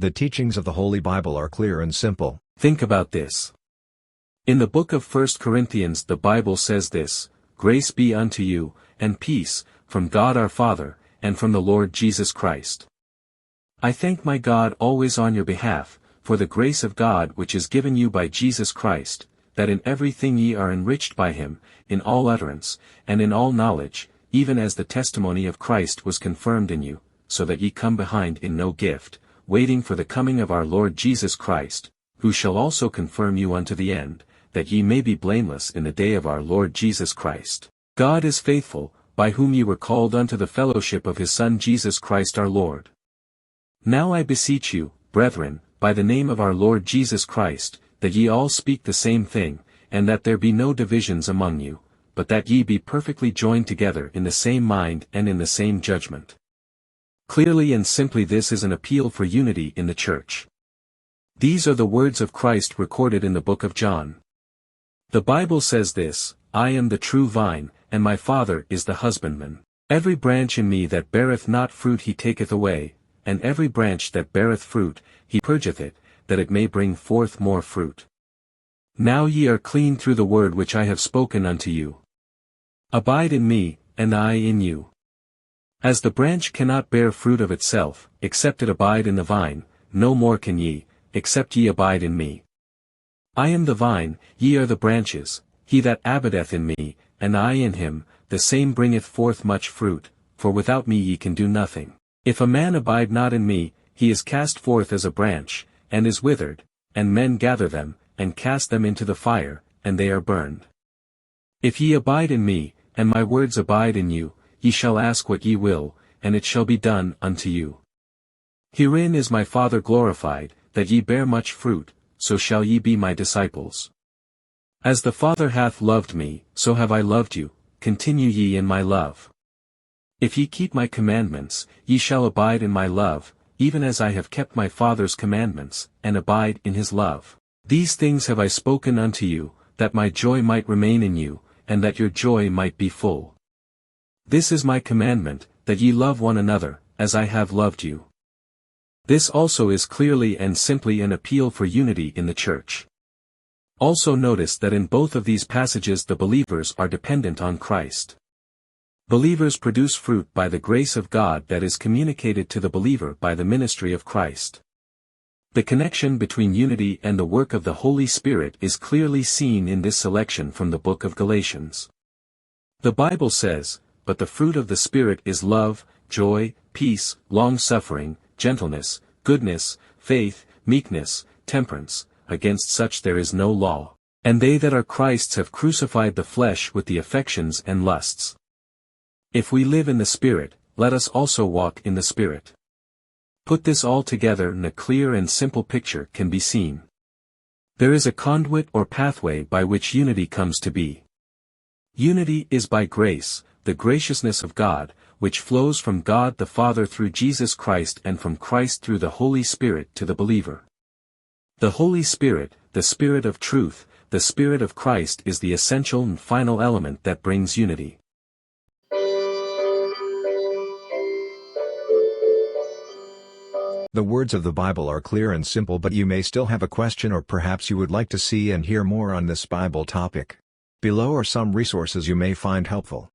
The teachings of the Holy Bible are clear and simple. Think about this. In the book of 1 Corinthians the Bible says this, "Grace be unto you, and peace, from God our Father, and from the Lord Jesus Christ." I thank my God always on your behalf, for the grace of God which is given you by Jesus Christ, that in everything ye are enriched by him, in all utterance, and in all knowledge, even as the testimony of Christ was confirmed in you, so that ye come behind in no gift, waiting for the coming of our Lord Jesus Christ, who shall also confirm you unto the end, that ye may be blameless in the day of our Lord Jesus Christ. God is faithful, by whom ye were called unto the fellowship of his Son Jesus Christ our Lord. Now I beseech you, brethren, by the name of our Lord Jesus Christ, that ye all speak the same thing, and that there be no divisions among you, but that ye be perfectly joined together in the same mind and in the same judgment. Clearly and simply this is an appeal for unity in the church. These are the words of Christ recorded in the book of John. The Bible says this, "I am the true vine, and my Father is the husbandman. Every branch in me that beareth not fruit he taketh away, and every branch that beareth fruit, he purgeth it, that it may bring forth more fruit. Now ye are clean through the word which I have spoken unto you. Abide in me, and I in you. As the branch cannot bear fruit of itself, except it abide in the vine, no more can ye, except ye abide in me. I am the vine, ye are the branches, he that abideth in me, and I in him, the same bringeth forth much fruit, for without me ye can do nothing. If a man abide not in me, he is cast forth as a branch, and is withered, and men gather them, and cast them into the fire, and they are burned. If ye abide in me, and my words abide in you, ye shall ask what ye will, and it shall be done unto you. Herein is my Father glorified, that ye bear much fruit, so shall ye be my disciples. As the Father hath loved me, so have I loved you, continue ye in my love. If ye keep my commandments, ye shall abide in my love, even as I have kept my Father's commandments, and abide in his love. These things have I spoken unto you, that my joy might remain in you, and that your joy might be full. This is my commandment, that ye love one another, as I have loved you." This also is clearly and simply an appeal for unity in the church. Also notice that in both of these passages the believers are dependent on Christ. Believers produce fruit by the grace of God that is communicated to the believer by the ministry of Christ. The connection between unity and the work of the Holy Spirit is clearly seen in this selection from the book of Galatians. The Bible says, "But the fruit of the Spirit is love, joy, peace, long-suffering, gentleness, goodness, faith, meekness, temperance, against such there is no law. And they that are Christ's have crucified the flesh with the affections and lusts." If we live in the Spirit, let us also walk in the Spirit. Put this all together and a clear and simple picture can be seen. There is a conduit or pathway by which unity comes to be. Unity is by grace, the graciousness of God, which flows from God the Father through Jesus Christ and from Christ through the Holy Spirit to the believer. The Holy Spirit, the Spirit of truth, the Spirit of Christ is the essential and final element that brings unity. The words of the Bible are clear and simple, but you may still have a question, or perhaps you would like to see and hear more on this Bible topic. Below are some resources you may find helpful.